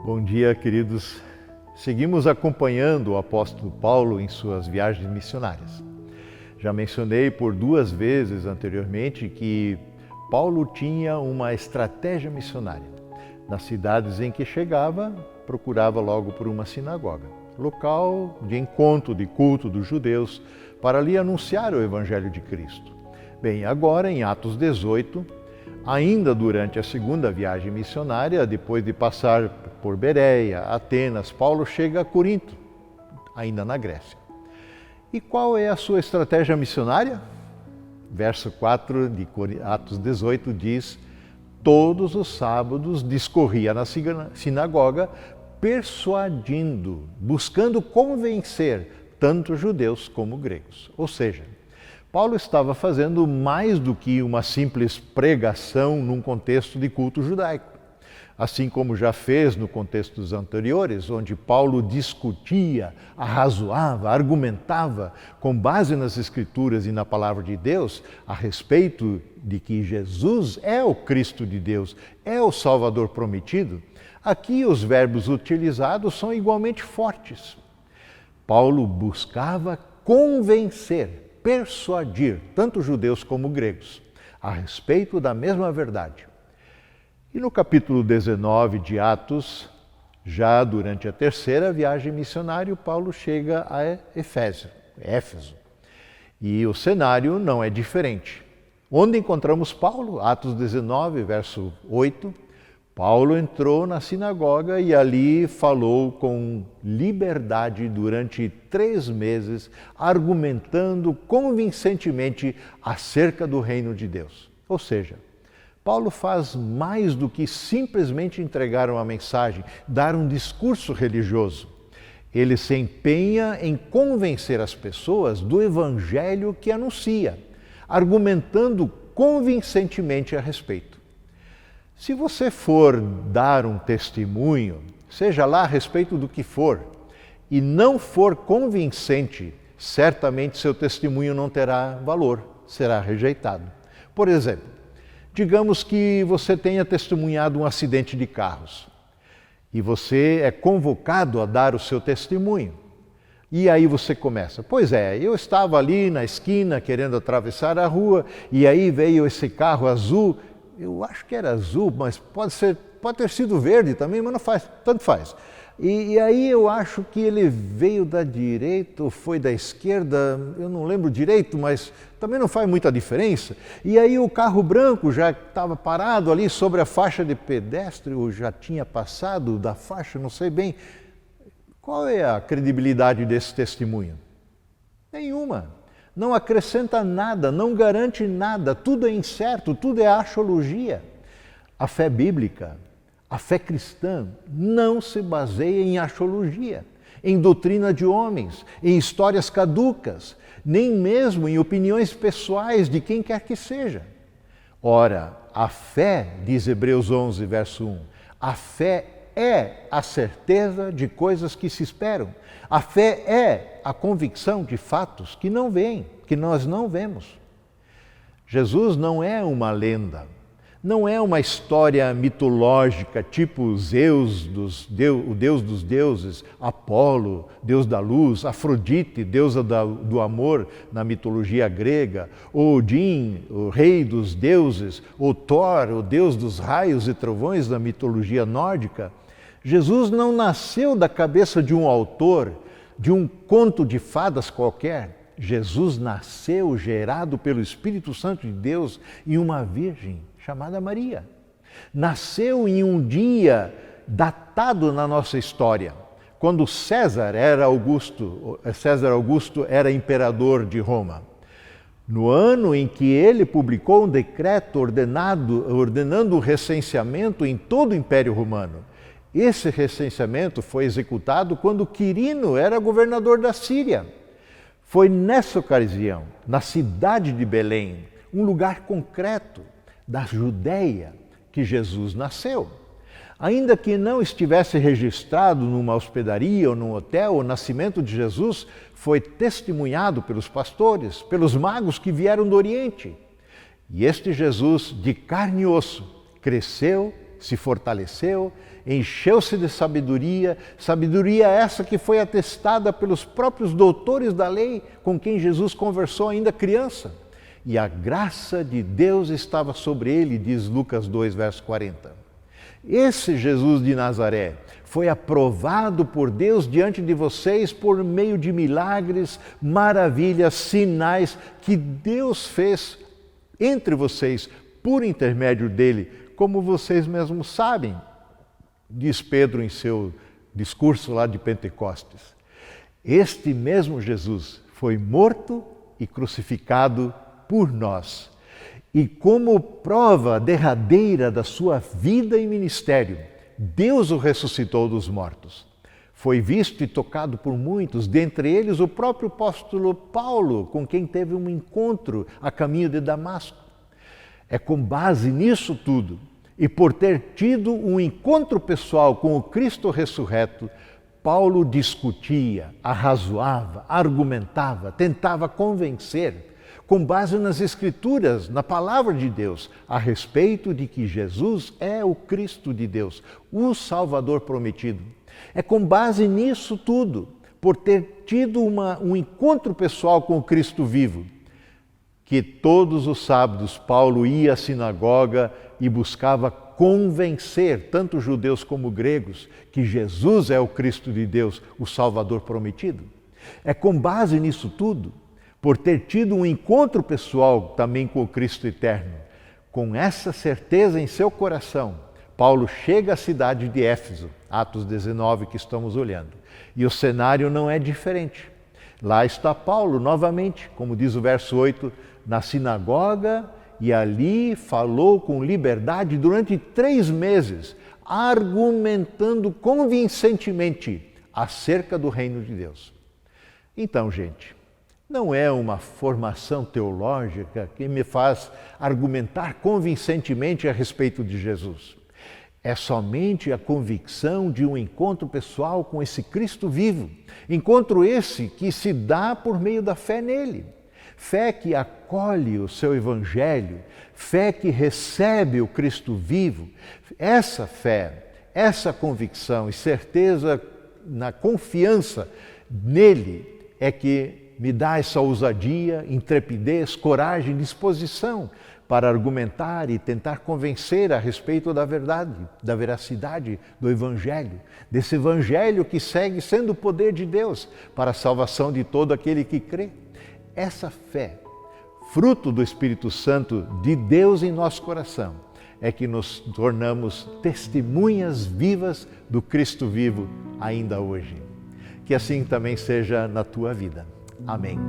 Bom dia, queridos. Seguimos acompanhando o apóstolo Paulo em suas viagens missionárias. Já mencionei por 2 vezes anteriormente que Paulo tinha uma estratégia missionária. Nas cidades em que chegava, procurava logo por uma sinagoga, local de encontro, de culto dos judeus, para ali anunciar o Evangelho de Cristo. Bem, agora em Atos 18, ainda durante a segunda viagem missionária, depois de passar por Bereia, Atenas, Paulo chega a Corinto, ainda na Grécia. E qual é a sua estratégia missionária? Verso 4 de Atos 18 diz: todos os sábados discorria na sinagoga, persuadindo, buscando convencer tanto judeus como gregos. Ou seja, Paulo estava fazendo mais do que uma simples pregação num contexto de culto judaico. Assim como já fez no contextos anteriores, onde Paulo discutia, arrazoava, argumentava com base nas Escrituras e na Palavra de Deus a respeito de que Jesus é o Cristo de Deus, é o Salvador prometido, aqui os verbos utilizados são igualmente fortes. Paulo buscava convencer, persuadir tanto judeus como gregos a respeito da mesma verdade. E no capítulo 19 de Atos, já durante a terceira viagem missionária, Paulo chega a Éfeso. E o cenário não é diferente. Onde encontramos Paulo? Atos 19, verso 8. Paulo entrou na sinagoga e ali falou com liberdade durante 3 meses, argumentando convincentemente acerca do reino de Deus. Ou seja, Paulo faz mais do que simplesmente entregar uma mensagem, dar um discurso religioso. Ele se empenha em convencer as pessoas do evangelho que anuncia, argumentando convincentemente a respeito. Se você for dar um testemunho, seja lá a respeito do que for, e não for convincente, certamente seu testemunho não terá valor, será rejeitado. Por exemplo, digamos que você tenha testemunhado um acidente de carros e você é convocado a dar o seu testemunho. E aí você começa: pois é, eu estava ali na esquina querendo atravessar a rua e aí veio esse carro azul. Eu acho que era azul, mas pode ter sido verde também, mas não faz, tanto faz. E aí eu acho que ele veio da direita ou foi da esquerda, eu não lembro direito, mas também não faz muita diferença. E aí o carro branco já estava parado ali sobre a faixa de pedestre, ou já tinha passado da faixa, não sei bem. Qual é a credibilidade desse testemunho? Nenhuma. Não acrescenta nada, não garante nada, tudo é incerto, tudo é axiologia. A fé bíblica, a fé cristã, não se baseia em axiologia, em doutrina de homens, em histórias caducas, nem mesmo em opiniões pessoais de quem quer que seja. Ora, a fé, diz Hebreus 11, verso 1, a fé é a certeza de coisas que se esperam. A fé é a convicção de fatos que não veem, que nós não vemos. Jesus não é uma lenda, não é uma história mitológica tipo Zeus, o deus dos deuses, Apolo, deus da luz, Afrodite, deusa do amor na mitologia grega, ou Odin, o rei dos deuses, ou Thor, o deus dos raios e trovões na mitologia nórdica. Jesus não nasceu da cabeça de um autor, de um conto de fadas qualquer. Jesus nasceu gerado pelo Espírito Santo de Deus em uma virgem chamada Maria. Nasceu em um dia datado na nossa história, quando César Augusto era imperador de Roma. No ano em que ele publicou um decreto ordenando o recenseamento em todo o Império Romano. Esse recenseamento foi executado quando Quirino era governador da Síria. Foi nessa ocasião, na cidade de Belém, um lugar concreto da Judéia, que Jesus nasceu. Ainda que não estivesse registrado numa hospedaria ou num hotel, o nascimento de Jesus foi testemunhado pelos pastores, pelos magos que vieram do Oriente. E este Jesus, de carne e osso, cresceu se fortaleceu, encheu-se de sabedoria, sabedoria essa que foi atestada pelos próprios doutores da lei com quem Jesus conversou ainda criança. E a graça de Deus estava sobre ele, diz Lucas 2, verso 40. Esse Jesus de Nazaré foi aprovado por Deus diante de vocês por meio de milagres, maravilhas, sinais que Deus fez entre vocês por intermédio dele, como vocês mesmos sabem, diz Pedro em seu discurso lá de Pentecostes. Este mesmo Jesus foi morto e crucificado por nós. E como prova derradeira da sua vida e ministério, Deus o ressuscitou dos mortos. Foi visto e tocado por muitos, dentre eles o próprio apóstolo Paulo, com quem teve um encontro a caminho de Damasco. É com base nisso tudo, e por ter tido um encontro pessoal com o Cristo ressurreto, Paulo discutia, arrazoava, argumentava, tentava convencer, com base nas Escrituras, na Palavra de Deus, a respeito de que Jesus é o Cristo de Deus, o Salvador prometido. É com base nisso tudo, por ter tido um encontro pessoal com o Cristo vivo, que todos os sábados Paulo ia à sinagoga e buscava convencer tanto judeus como gregos que Jesus é o Cristo de Deus, o Salvador prometido. É com base nisso tudo, por ter tido um encontro pessoal também com o Cristo eterno, com essa certeza em seu coração, Paulo chega à cidade de Éfeso, Atos 19 que estamos olhando, e o cenário não é diferente. Lá está Paulo novamente, como diz o verso 8, na sinagoga, e ali falou com liberdade durante 3 meses, argumentando convincentemente acerca do reino de Deus. Então, gente, não é uma formação teológica que me faz argumentar convincentemente a respeito de Jesus. É somente a convicção de um encontro pessoal com esse Cristo vivo. Encontro esse que se dá por meio da fé nele. Fé que acolhe o seu Evangelho, fé que recebe o Cristo vivo. Essa fé, essa convicção e certeza na confiança nele é que me dá essa ousadia, intrepidez, coragem, disposição para argumentar e tentar convencer a respeito da verdade, da veracidade do Evangelho, desse Evangelho que segue sendo o poder de Deus para a salvação de todo aquele que crê. Essa fé, fruto do Espírito Santo de Deus em nosso coração, é que nos tornamos testemunhas vivas do Cristo vivo ainda hoje. Que assim também seja na tua vida. Amém.